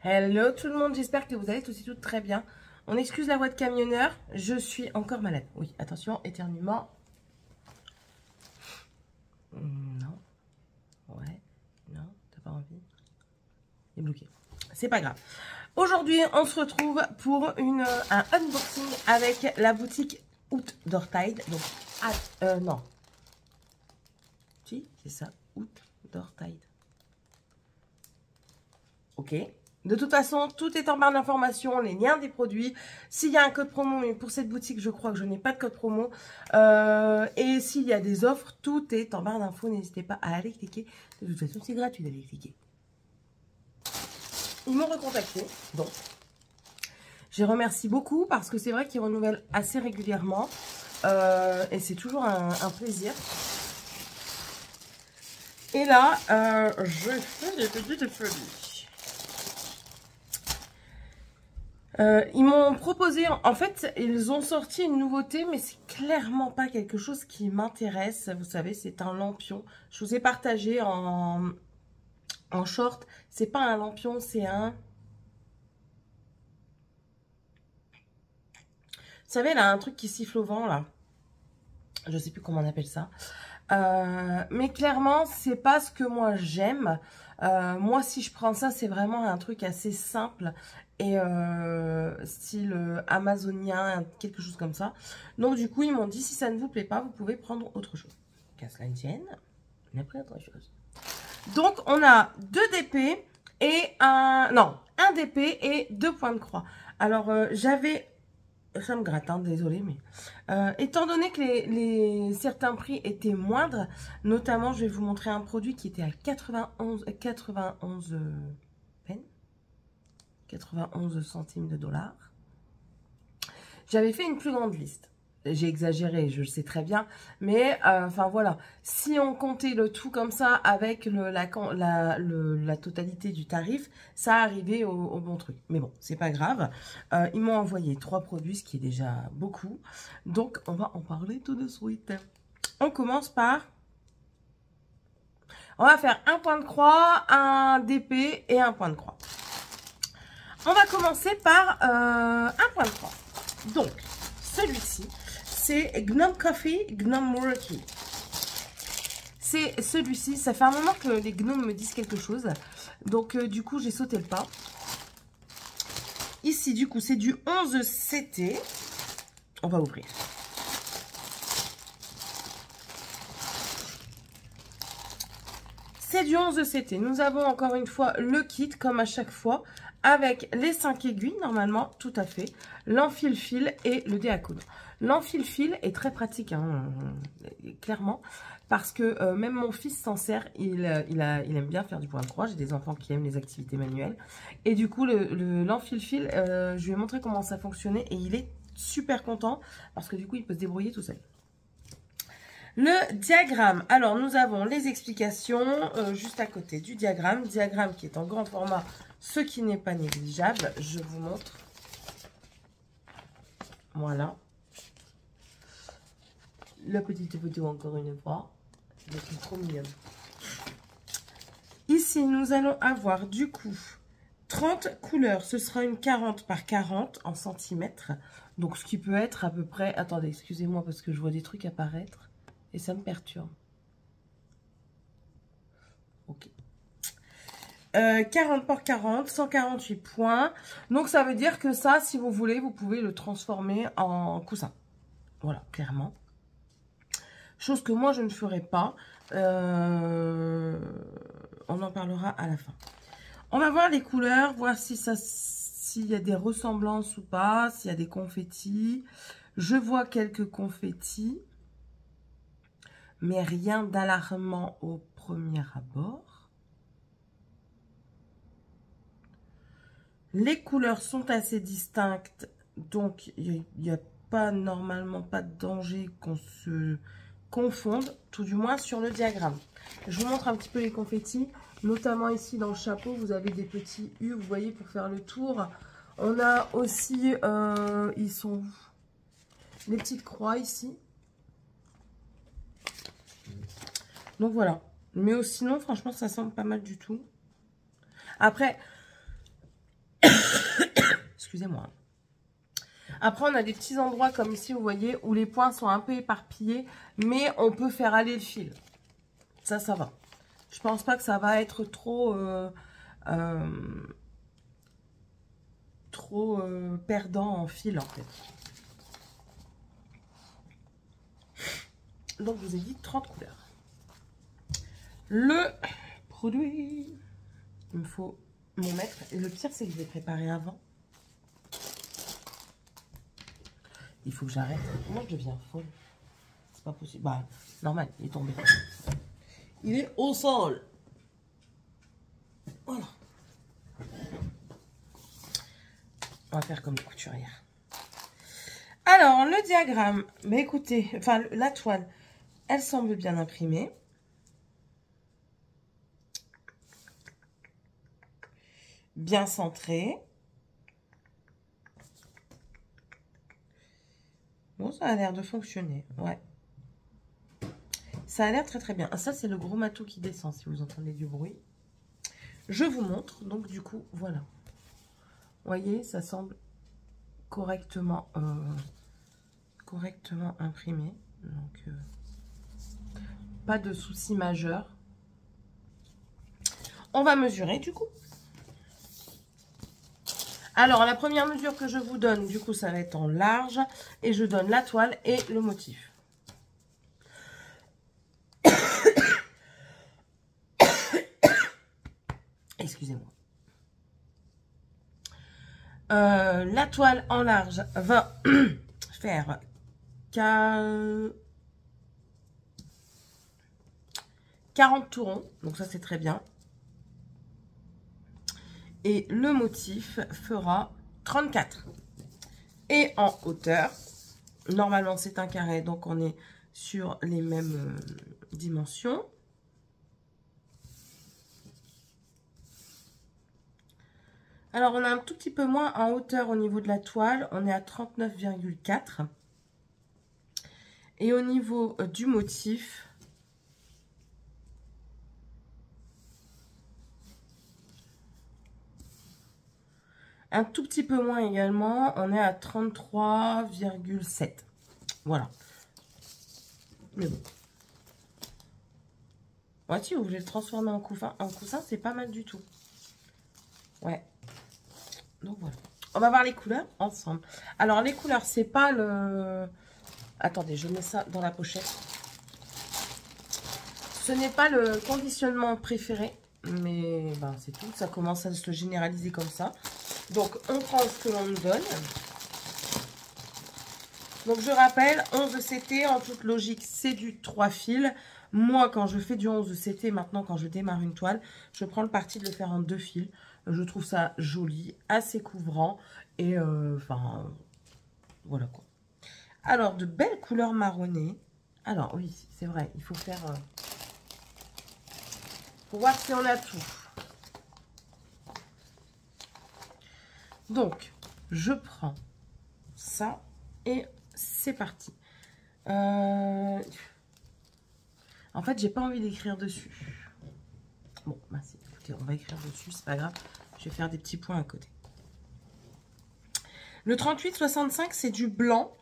Hello tout le monde, j'espère que vous allez tous et toutes très bien. On excuse la voix de camionneur, je suis encore malade. Oui, attention, éternuement. Non. Ouais. Non, t'as pas envie. Il est bloqué. C'est pas grave. Aujourd'hui, on se retrouve pour un unboxing avec la boutique Outdoor Tide. Donc, non. Si, c'est ça, Outdoor Tide. Ok. De toute façon, tout est en barre d'informations, les liens des produits. S'il y a un code promo, mais pour cette boutique, je crois que je n'ai pas de code promo. Et s'il y a des offres, tout est en barre d'infos. N'hésitez pas à aller cliquer. De toute façon, c'est gratuit d'aller cliquer. Ils m'ont recontacté, donc je les remercie beaucoup parce que c'est vrai qu'ils renouvellent assez régulièrement. Et c'est toujours un plaisir. Et là, je fais des petites folies. Ils m'ont proposé, en fait, ils ont sorti une nouveauté, mais c'est clairement pas quelque chose qui m'intéresse. Vous savez, c'est un lampion. Je vous ai partagé en short. C'est pas un lampion, c'est un... Vous savez, là, un truc qui siffle au vent, là. Je sais plus comment on appelle ça. Mais clairement, c'est pas ce que moi j'aime. Moi, si je prends ça, c'est vraiment un truc assez simple et style amazonien, quelque chose comme ça. Donc du coup, ils m'ont dit, si ça ne vous plaît pas, vous pouvez prendre autre chose. Qu'à cela ne tienne, on a pris autre chose. Donc, on a 2 DP et un... Non, 1 DP et 2 points de croix. Alors, j'avais... Ça me gratte, hein, désolé, mais... étant donné que certains prix étaient moindres, notamment, je vais vous montrer un produit qui était à 91 peines, 91 centimes de dollars. J'avais fait une plus grande liste. J'ai exagéré, je le sais très bien, mais enfin voilà, si on comptait le tout comme ça avec la totalité du tarif, ça arrivait au bon truc. Mais bon, c'est pas grave. Ils m'ont envoyé 3 produits, ce qui est déjà beaucoup. Donc, on va en parler tout de suite. On commence par... On va faire un point de croix, un DP et un point de croix. On va commencer par un point de croix. Donc, celui-ci... c'est Gnome Coffee, Gnome Muraki. C'est celui-ci. Ça fait un moment que les gnomes me disent quelque chose. Donc, du coup, j'ai sauté le pas. Ici, du coup, c'est du 11 CT. On va ouvrir. C'est du 11 CT. Nous avons encore une fois le kit, comme à chaque fois, avec les 5 aiguilles, normalement, tout à fait, l'enfile-fil et le dé à coudre. L'enfile-fil est très pratique, hein, clairement, parce que même mon fils s'en sert, il aime bien faire du point de croix. J'ai des enfants qui aiment les activités manuelles. Et du coup, l'enfile-fil, je lui ai montré comment ça fonctionnait et il est super content parce que du coup, il peut se débrouiller tout seul. Le diagramme, alors nous avons les explications juste à côté du diagramme qui est en grand format, ce qui n'est pas négligeable, je vous montre. Voilà. La petite photo encore une fois, c'est trop mignon. Ici, nous allons avoir du coup 30 couleurs, ce sera une 40 par 40 en centimètres, donc ce qui peut être à peu près, attendez, excusez-moi parce que je vois des trucs apparaître. Et ça me perturbe. Ok. 40 par 40, 148 points. Donc, ça veut dire que ça, si vous voulez, vous pouvez le transformer en coussin. Voilà, clairement. Chose que moi, je ne ferai pas. On en parlera à la fin. On va voir les couleurs, voir si s'il y a des ressemblances ou pas, s'il y a des confettis. Je vois quelques confettis. Mais rien d'alarmant au premier abord. Les couleurs sont assez distinctes, donc il n'y a pas normalement pas de danger qu'on se confonde, tout du moins sur le diagramme. Je vous montre un petit peu les confettis, notamment ici dans le chapeau, vous avez des petits U, vous voyez, pour faire le tour. On a aussi, ils sont les petites croix ici. Donc voilà. Mais sinon, franchement, ça semble pas mal du tout. Après, excusez-moi. Après, on a des petits endroits comme ici, vous voyez, où les points sont un peu éparpillés, mais on peut faire aller le fil. Ça va. Je pense pas que ça va être trop perdant en fil, en fait. Donc, je vous ai dit 30 couleurs. Le produit, il me faut mon mètre. Et le pire, c'est que je l'ai préparé avant. Il faut que j'arrête. Moi, je deviens folle. C'est pas possible. Bah, normal, il est tombé. Il est au sol. Voilà. On va faire comme les couturières. Alors, le diagramme. Mais écoutez, enfin, la toile, elle semble bien imprimée. Bien centrée. Bon, ça a l'air de fonctionner. Ouais. Ça a l'air très très bien. Ah, ça, c'est le gros matou qui descend, si vous entendez du bruit. Je vous montre. Donc, du coup, voilà. Vous voyez, ça semble correctement imprimé. Donc, pas de souci majeur. On va mesurer, du coup. Alors, la première mesure que je vous donne, du coup, ça va être en large. Et je donne la toile et le motif. Excusez-moi. La toile en large va faire 40 tourons. Donc ça, c'est très bien. Et le motif fera 34. Et en hauteur, normalement, c'est un carré. Donc, on est sur les mêmes dimensions. Alors, on a un tout petit peu moins en hauteur au niveau de la toile. On est à 39,4. Et au niveau du motif, un tout petit peu moins également. On est à 33,7. Voilà. Mais bon. Ouais, si vous voulez le transformer en coussin, c'est pas mal du tout. Ouais. Donc voilà. On va voir les couleurs ensemble. Alors les couleurs, c'est pas le... Attendez, je mets ça dans la pochette. Ce n'est pas le conditionnement préféré, mais ben, c'est tout. Ça commence à se généraliser comme ça. Donc on prend ce que l'on nous donne. Donc je rappelle, 11 CT, en toute logique, c'est du 3 fils. Moi, quand je fais du 11 CT, maintenant, quand je démarre une toile, je prends le parti de le faire en 2 fils. Je trouve ça joli, assez couvrant. Et enfin, voilà quoi. Alors, de belles couleurs marronnées. Alors, oui, c'est vrai, il faut faire... pour voir si on a tout. Donc, je prends ça et c'est parti. En fait, j'ai pas envie d'écrire dessus. Bon, bah, écoutez, on va écrire dessus, c'est pas grave. Je vais faire des petits points à côté. Le 38-65, c'est du blanc.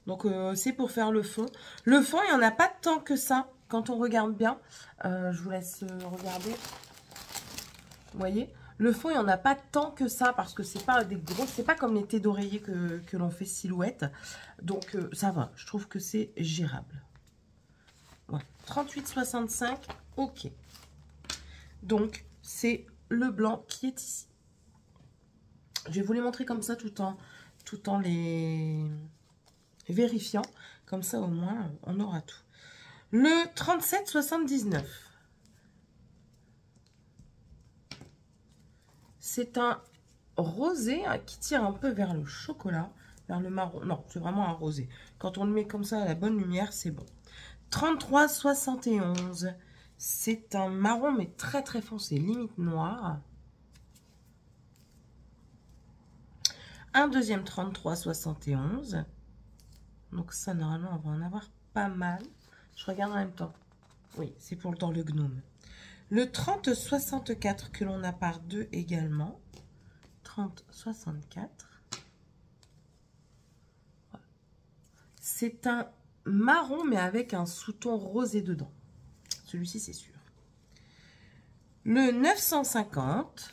Donc, c'est pour faire le fond. Le fond, il n'y en a pas tant que ça, quand on regarde bien. Je vous laisse regarder. Vous voyez, le fond, il n'y en a pas tant que ça, parce que c'est pas des gros... C'est pas comme les thés d'oreiller que l'on fait silhouette. Donc, ça va. Je trouve que c'est gérable. Voilà. 38-65, ok. Donc, c'est le blanc qui est ici. Je vais vous les montrer comme ça tout en les vérifiant. Comme ça, au moins, on aura tout. Le 37,79. C'est un rosé qui tire un peu vers le chocolat, vers le marron. Non, c'est vraiment un rosé. Quand on le met comme ça à la bonne lumière, c'est bon. 33,71. C'est un marron, mais très très foncé, limite noir. Un deuxième 33,71. Donc ça, normalement, on va en avoir pas mal. Je regarde en même temps. Oui, c'est pour dans le gnome. Le 30,64 que l'on a par deux également. 30,64. C'est un marron, mais avec un sous-ton rosé dedans. Celui-ci, c'est sûr. Le 950.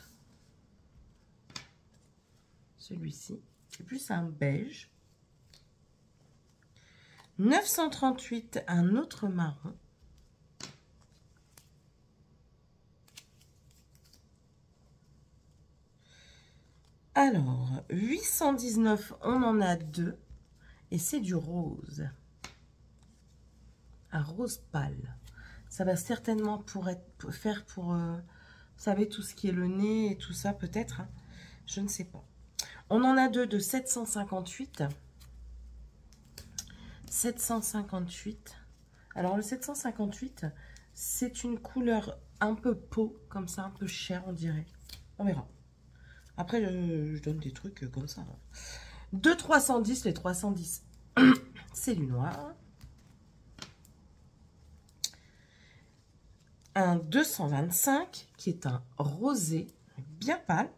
Celui-ci, c'est plus un beige. 938, un autre marron. Alors, 819, on en a deux. Et c'est du rose. Un rose pâle. Ça va certainement faire pour, vous savez, tout ce qui est le nez et tout ça, peut-être. Hein. Je ne sais pas. On en a deux de 758. 758. Alors, le 758, c'est une couleur un peu peau, comme ça, un peu cher, on dirait. On verra. Après, je donne des trucs comme ça. De 310, les 310, c'est du noir. Un 225, qui est un rosé, bien pâle.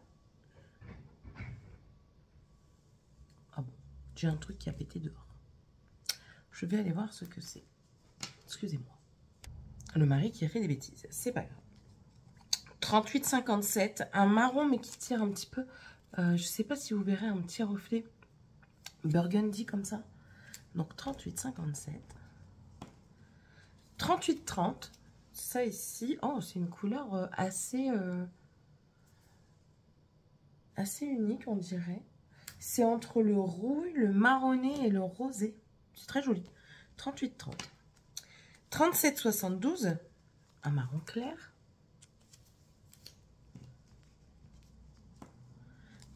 Ah bon, j'ai un truc qui a pété dehors. Je vais aller voir ce que c'est. Excusez-moi. Le mari qui a fait des bêtises, c'est pas grave. 38,57, un marron mais qui tire un petit peu, je sais pas si vous verrez un petit reflet burgundy comme ça. Donc 38,57. 38,30, ça ici, oh c'est une couleur assez unique on dirait. C'est entre le rouille, le marronné et le rosé. C'est très joli. 38,30. 37,72, un marron clair.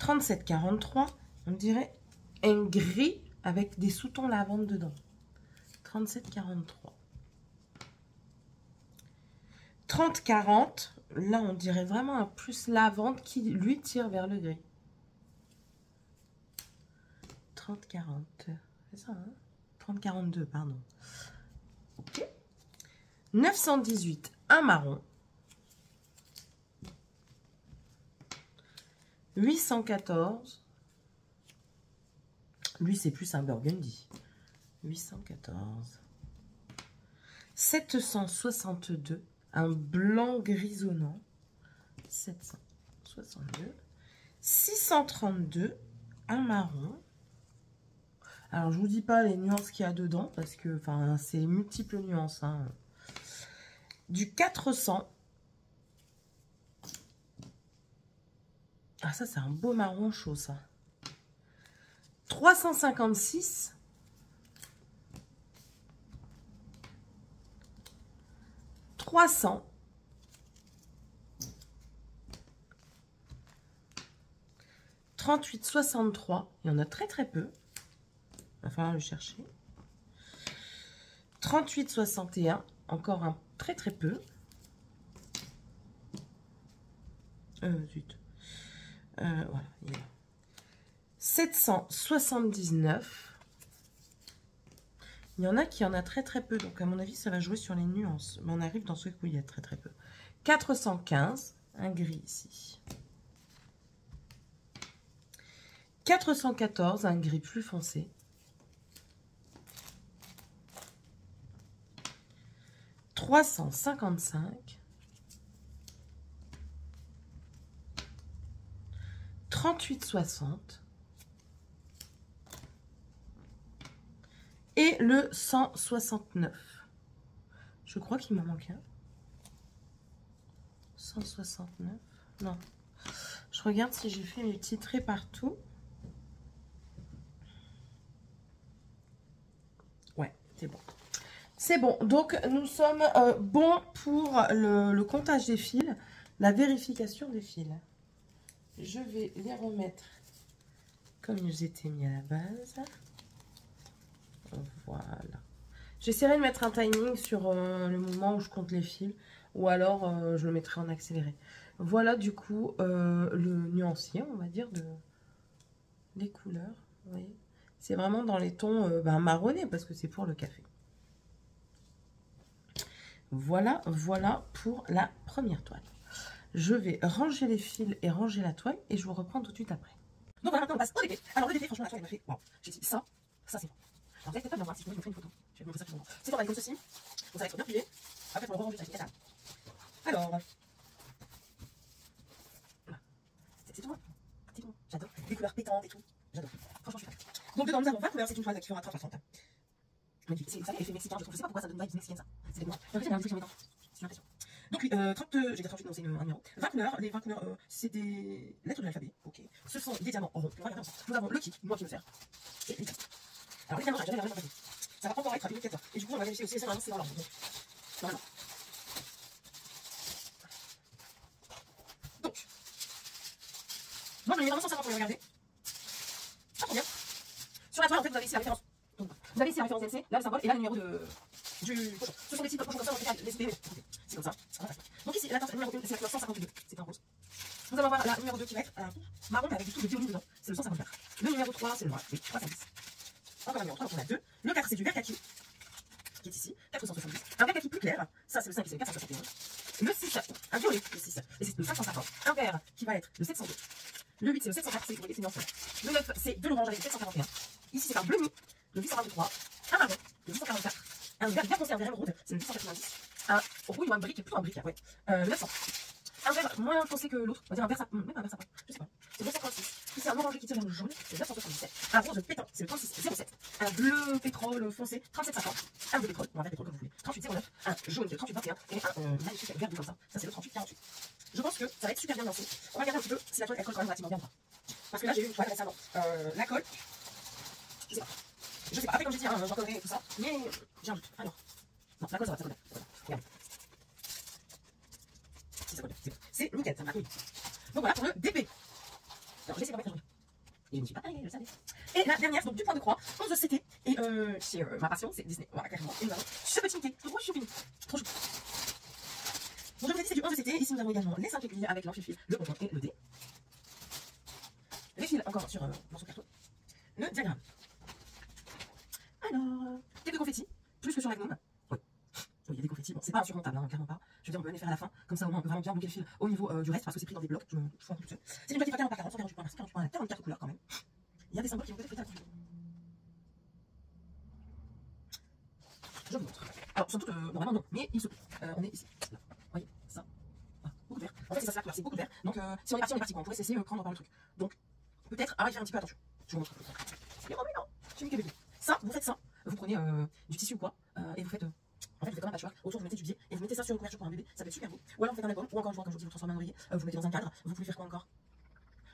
37,43, on dirait un gris avec des sous-tons lavande dedans. 37,43. 30,40, là on dirait vraiment un plus lavande qui lui tire vers le gris. 30,40, c'est ça, hein? 30,42, pardon. Ok. 918, un marron. 814. Lui, c'est plus un burgundy. 814. 762. Un blanc grisonnant. 762. 632. Un marron. Alors, je vous dis pas les nuances qu'il y a dedans. Parce que, enfin, c'est multiples nuances. Hein. Du 400. Ah, ça, c'est un beau marron chaud, ça. 356. 300. 38,63. Il y en a très très peu. Il va falloir le chercher. 38,61. Encore un très très peu. Zut. Voilà, il est là. 779. Il y en a qui en a très très peu, donc à mon avis ça va jouer sur les nuances. Mais on arrive dans ceux où il y a très très peu. 415, un gris ici. 414, un gris plus foncé. 355. 38,60 et le 169. Je crois qu'il m'en manque un. 169. Non. Je regarde si j'ai fait mes petits traits partout. Ouais, c'est bon. C'est bon. Donc, nous sommes bons pour le comptage des fils, la vérification des fils. Je vais les remettre comme ils étaient mis à la base. Voilà. J'essaierai de mettre un timing sur le moment où je compte les fils. Ou alors, je le mettrai en accéléré. Voilà du coup le nuancier, on va dire, des couleurs. Vous voyez, c'est vraiment dans les tons marronnés parce que c'est pour le café. Voilà, voilà pour la première toile. Je vais ranger les fils et ranger la toile et je vous reprends tout de suite après. Donc voilà, maintenant on passe au défait. Alors le défait, franchement, la toile elle m'a fait waouh. J'ai dit ça c'est bon. vous allez peut-être pas bien voir si je vous fais une photo. Je vais vous montrer ça plus longtemps. C'est formaté comme ceci. Donc ça va être bien plié. Après, on le range juste avec les catalanes. Alors, voilà. C'est tout. C'est tout. J'adore. Les couleurs pétantes et tout. J'adore. Franchement, je suis fan. Donc, dedans, nous avons 20 couleurs. C'est une toile qui fera 30-60. Magnifique. C'est, vous savez, effet mexicain. Je sais pas pourquoi ça donne vibes mexicaines, ça. C'est des blancs. En fait, il y a un truc qui m'étonne. C'est l'impression. Donc, oui, 30, je vais dire 38, non, c'est un numéro. 20 couleurs. Les 20 couleurs, c'est des lettres de l'alphabet. Ok. Ce sont des diamants en rond. On va regarder ensemble. Nous avons le kit, moi qui me sert. Et une carte. Alors, les diamants, j'avais jamais regardé. Ça va encore être indicateur. Et du coup, on va vérifier aussi, c'est dans l'ordre. Normalement. Donc, moi, je l'ai mis dans 150 pour les regarder. Ah, trop bien. Sur la toile, en fait, vous avez ici la référence. Donc, vous avez ici la référence DLC, là le symbole, et là le numéro du cochon. Ce sont des types de cochons comme ça, on fait les bébés. C'est comme ça. Donc ici, la numéro 1, c'est la couleur 152. C'est un rose. Nous allons voir la numéro 2 qui va être un marron avec du tout de violine dedans. C'est le 154. Le numéro 3, c'est le noir. Oui, 310. Encore un numéro 3, donc on a 2. Le 4, c'est du vert kaki, qui est ici. 470. Un vert kaki plus clair. Ça, c'est le 5 qui c'est le 461. Le 6, un violet, le 6. Et c'est le 550. Un vert qui va être le 702. Le 8, c'est le 704, c'est les seniors. Le 9, c'est de l'orange avec le 741. Ici, c'est un bleu nuit, le 823. Un marron, le 844. Un vert bien foncé, un vert émeraude, c'est le 890. Un rouille ou un brique, plutôt un brique, ouais. 900. Un vert moins foncé que l'autre, on va dire un vert sapin, même un vert sapin, je sais pas. C'est le 936. Ici, un orangé qui tire vers le jaune, c'est le 977. Un rose pétant, c'est le 3607. Un bleu pétrole foncé, 3750. Un bleu pétrole, ou un vert pétrole comme vous voulez, 3809. Un jaune de 3821. Et un magnifique vert bleu comme ça, ça c'est le 3848. Je pense que ça va être super bien lancé. On va regarder un petit peu si la toile elle colle quand même relativement bien ou pas. Parce que là j'ai eu une toile récemment. La colle, je sais pas. Je sais pas. Après comme j'ai dit, hein, j'en collerai et tout ça. Mais j'ai un doute. Alors. Non, la colle ça va bien. Regardez. Si ça colle bien. C'est nickel, ça m'a coulé. Donc voilà pour le DP. Alors je vais essayer de mettre un joli. Et je ne suis pas pareil, je le savais. Et la dernière, donc du point de croix, 11 CT. Et ma passion, c'est Disney. Voilà, carrément. Et nous avons ce petit Mickey. Trop chou, trop chou. Donc je vous ai dit c'est du 11 CT. Ici nous avons également les 5 aiguilles avec l'enfil, le pompon et le dé. Les fils encore sur morceau carton. Le diagramme. Alors, quelques confettis, plus que sur la gnome. Oui, il y a des confettis. Bon, c'est pas insurmontable, hein, clairement pas. Je veux dire, on peut les faire à la fin. Comme ça, au moins, on peut vraiment bien bloquer le fil au niveau du reste parce que c'est pris dans des blocs. Je fous un peu tout seul. C'est une toile qui va 40 par 40, 148 points, 48 points, 44 couleurs quand même. Il y a des symboles qui vont peut-être être attendu. Je vous montre. Alors, sans doute, normalement non, mais il se peut. On est ici. Là. Vous voyez, ça. Voilà. Beaucoup de vert. En fait, c'est ça, c'est la couleur, c'est beaucoup de vert. Donc, si on est parti, quoi. On pourrait cesser prendre par le truc. Donc, peut-être, arrêtez un petit peu attention. Je vous montre. Mais oh, mais non, j'ai mis que bébé. Ça, vous faites ça. Vous prenez du tissu ou quoi, et vous faites. En fait, vous faites comme un patchwork. Autour, vous mettez du biais et vous mettez ça sur une couverture pour un bébé. Ça peut être super beau. Ou alors, vous faites un album. Ou encore, comme je vous dis, vous transformez en oreiller. Vous mettez dans un cadre. Vous pouvez faire quoi encore?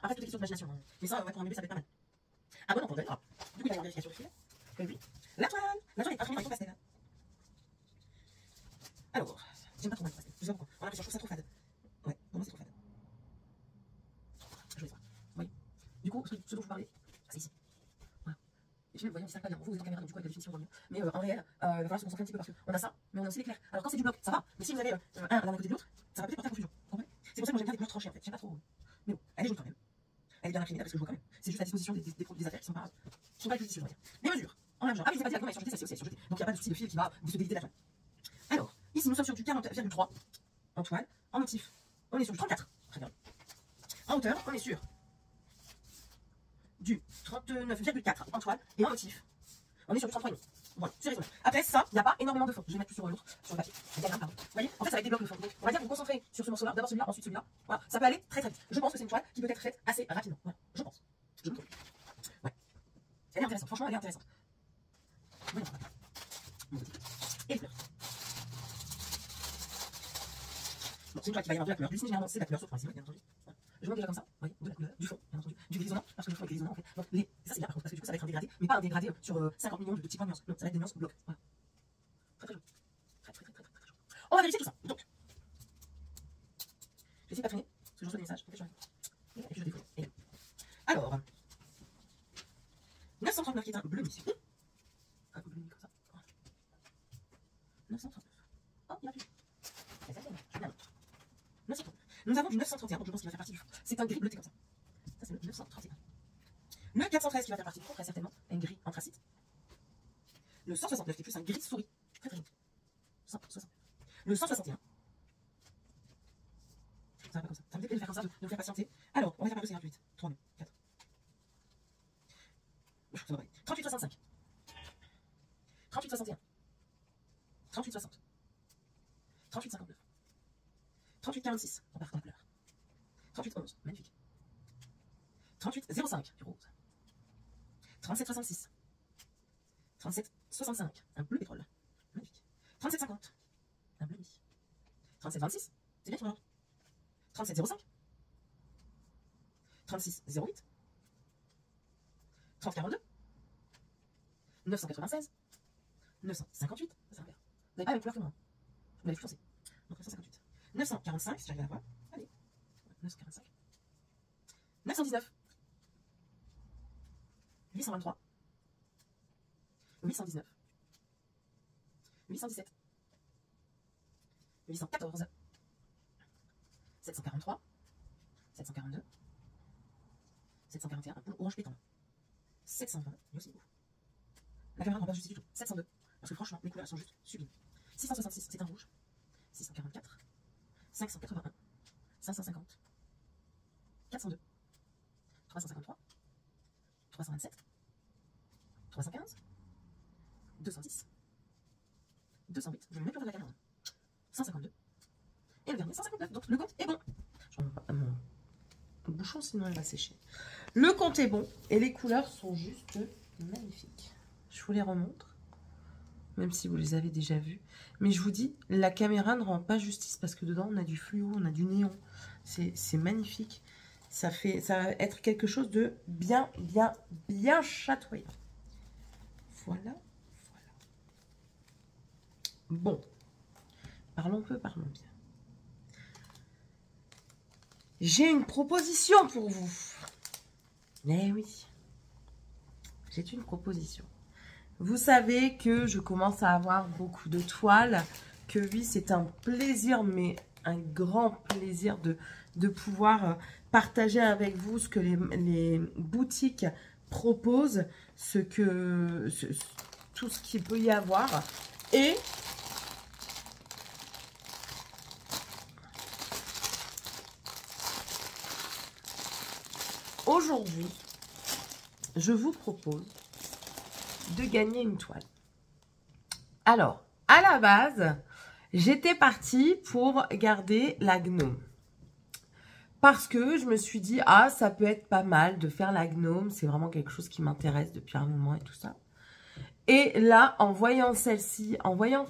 Après, tout est question d'imagination. Hein. Mais ça, ouais, pour un bébé, ça peut être pas mal. Ah bon, on peut. Ah. Du coup, il y a une vérification du fil. Oui. La toile est imprimée avec ton pastel. Alors, j'aime pas trop mal le pastel. Je sais pas pourquoi. On a l'impression que je trouve ça trop fade. Ouais, pour moi, c'est trop fade. Je vais voir. Vous voyez? Du coup, ce dont je vous parlais, c'est ici. Voilà. Et puis, vous voyez, on ne sert pas bien. Vous êtes en caméra, donc du coup, avec la définition, on voit mieux. Mais en réel, il va falloir se concentrer un petit peu parce qu'on a ça, mais on a aussi l'éclair. Alors, quand c'est du bloc, ça va. Mais si vous avez un d'un côté de l'autre, ça va peut-être porter à confusion. Vous comprenez? C'est pour ça que moi, j'aime bien les couleurs tranchées en fait. J'aime pas trop. Mais bon, elle est jolie quand même. Elle est bien imprimée, parce que je vois quand même. C'est juste à disposition des affaires qui sont pas exclusives, on va dire. Les mesures. En largeur. Ah oui, c'est pas dit, la gomme est surjetée, celle-ci aussi est surjetée. Donc, il n'y a pas de souci de fil qui va vous se déliter la toile. Alors, ici, nous sommes sur du 40,3 en toile. En motif, on est sur du 34. Très bien. En hauteur, on est sur du 39,4 en toile. Et en motif, on est sur du 33,5. Voilà, c'est raisonnable. Après, ça, il n'y a pas énormément de fond. Je vais mettre plus sur l'autre, sur le papier. Pardon. Vous voyez, en fait, ça va être des blocs de fond. Donc, on va dire que vous vous concentrez sur ce morceau-là, d'abord celui-là, ensuite celui-là. Voilà, ça peut aller très très vite. Je pense que c'est une toile qui peut être faite assez rapidement. Voilà, je pense. Je me trompe. Ouais. Elle est intéressante. Franchement, elle est intéressante. Voyons. Et les fleurs. Bon, c'est une toile qui va y avoir de la couleur. Du Disney, généralement, c'est de la couleur, sauf pour ici, bien entendu. Voilà. Je vois déjà comme ça, vous voyez, de la couleur, du fond, bien entendu, du grisonnant, parce que le fond est grisonnant en fait. Donc, ça c'est bien par contre, parce que du coup, ça va être un dégradé, mais pas un dégradé sur 50 millions de petits points de nuances. Non, ça va être des nuances blocs. Voilà. Très très joli. Très joli. On va vérifier tout ça. Donc, je vais essayer de pas traîner, parce que je reçois des messages. Et puis je défoule. Et alors, 939 qui est un bleu ici. Un bleu comme ça. 939. Oh, il y en a plus. Je vais bien l'autre. 939. Nous avons du 931, donc je pense qu'il va faire partie du fond. C'est un gris bleuté comme ça. Ça, c'est le 931. Le 413 qui va faire partie du fond, très certainement. Un gris anthracite. Le 169 qui est plus un gris souris. Très très joli. 169. Le 161. Ça va pas comme ça. Ça me fait plaisir de faire comme ça, de vous faire patienter. Alors, on va faire un peu, ça ira plus vite. 3, 4. Ça va aller. 38,65. 38,61. 38,60. 38,59. 38,46. On part dans la couleur. 38,11. Magnifique. 38,05 du rose. 37,66. 37,65. Un bleu pétrole. Magnifique. 37,50. Un bleu nuit. 37,26. C'est bien, tu vois. 37,05. 36,08. 30,42. 996. 958. Ça, c'est un vert. Vous n'avez pas la même couleur que moi. Vous l'avez foncé. Donc 958. 945, si j'arrive à la voir. Allez. 945. 919. 823. 819. 817. 814. 743. 742. 741. Orange pétant. 720. Lui aussi beau. La caméra ne rend pas juste du tout. 702. Parce que franchement, les couleurs sont juste sublimes. 666, c'est un rouge. 644. 581. 550. 402. 353. 327. 315. 210. 208. Je ne mets plus de la caméra. 152. Et le dernier, 159. Donc le compte est bon. Je ne pas mon bouchon, sinon il va sécher. Le compte est bon et les couleurs sont juste magnifiques. Je vous les remontre, même si vous les avez déjà vues. Mais je vous dis, la caméra ne rend pas justice parce que dedans, on a du fluo, on a du néon. C'est magnifique. Ça va être quelque chose de bien chatoyant. Voilà. Bon. Parlons peu, parlons bien. J'ai une proposition pour vous. Eh oui. J'ai une proposition. Vous savez que je commence à avoir beaucoup de toiles. Que oui, c'est un plaisir, mais un grand plaisir de pouvoir partager avec vous ce que les boutiques proposent, tout ce qu'il peut y avoir. Et aujourd'hui, je vous propose de gagner une toile. Alors, à la base, j'étais partie pour garder la gnome. Parce que je me suis dit, ah, ça peut être pas mal de faire la gnome. C'est vraiment quelque chose qui m'intéresse depuis un moment et tout ça. Et là, en voyant celle-ci, en voyant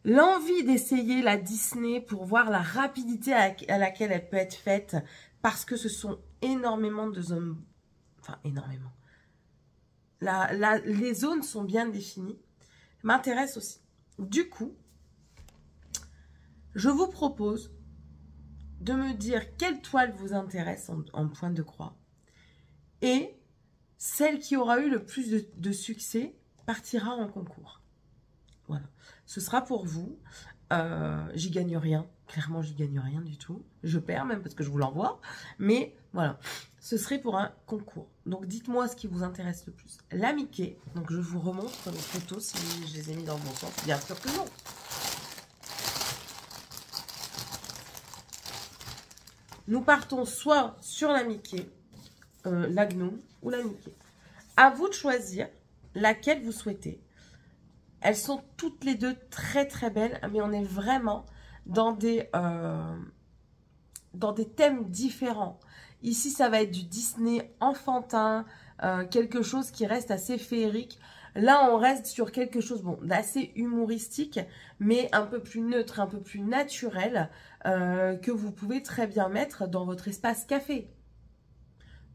l'envie d'essayer la Disney pour voir la rapidité à laquelle elle peut être faite, parce que ce sont énormément de zones, enfin énormément. Les zones sont bien définies, m'intéresse aussi. Du coup, je vous propose de me dire quelle toile vous intéresse en point de croix. Et celle qui aura eu le plus de succès partira en concours. Voilà. Ce sera pour vous. J'y gagne rien. Clairement, j'y gagne rien du tout. Je perds même parce que je vous l'envoie. Mais voilà. Ce serait pour un concours. Donc, dites-moi ce qui vous intéresse le plus. La Mickey. Donc, je vous remontre les photos si je les ai mis dans le bon sens. Bien sûr que non. Nous partons soit sur la Mickey, la gnome ou la Mickey. À vous de choisir laquelle vous souhaitez. Elles sont toutes les deux très très belles, mais on est vraiment dans des thèmes différents. Ici, ça va être du Disney enfantin, quelque chose qui reste assez féerique. Là, on reste sur quelque chose d'assez humoristique, mais un peu plus neutre, un peu plus naturel, que vous pouvez très bien mettre dans votre espace café,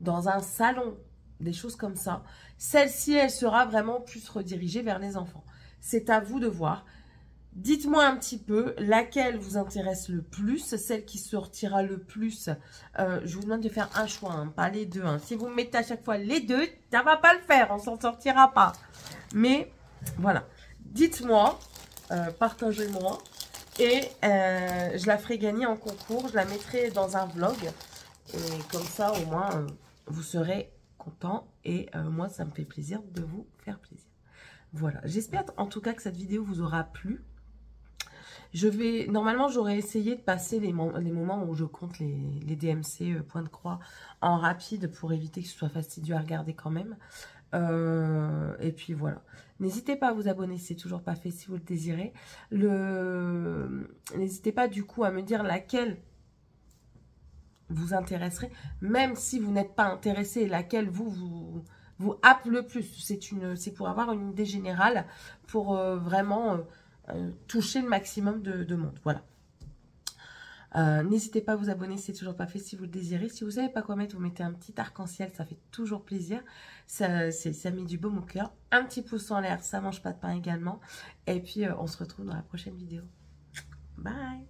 dans un salon, des choses comme ça. Celle-ci, elle sera vraiment plus redirigée vers les enfants. C'est à vous de voir. Dites-moi un petit peu laquelle vous intéresse le plus, celle qui sortira le plus. Je vous demande de faire un choix, hein, pas les deux. Hein. Si vous mettez à chaque fois les deux, ça ne va pas le faire, on s'en sortira pas. Mais voilà, dites-moi, partagez-moi et je la ferai gagner en concours. Je la mettrai dans un vlog et comme ça au moins vous serez content et moi ça me fait plaisir de vous faire plaisir. Voilà, j'espère en tout cas que cette vidéo vous aura plu. Normalement, j'aurais essayé de passer les moments où je compte les DMC point de croix en rapide pour éviter que ce soit fastidieux à regarder quand même. Et puis voilà. N'hésitez pas à vous abonner si c'est toujours pas fait si vous le désirez. N'hésitez pas du coup à me dire laquelle vous intéresserait, même si vous n'êtes pas intéressé, laquelle vous happe le plus. C'est pour avoir une idée générale, pour vraiment toucher le maximum de monde. Voilà. N'hésitez pas à vous abonner si c'est toujours pas fait si vous le désirez. Si vous savez pas quoi mettre, vous mettez un petit arc-en-ciel, ça fait toujours plaisir. Ça met du baume au cœur. Un petit pouce en l'air, ça mange pas de pain également. Et puis on se retrouve dans la prochaine vidéo. Bye!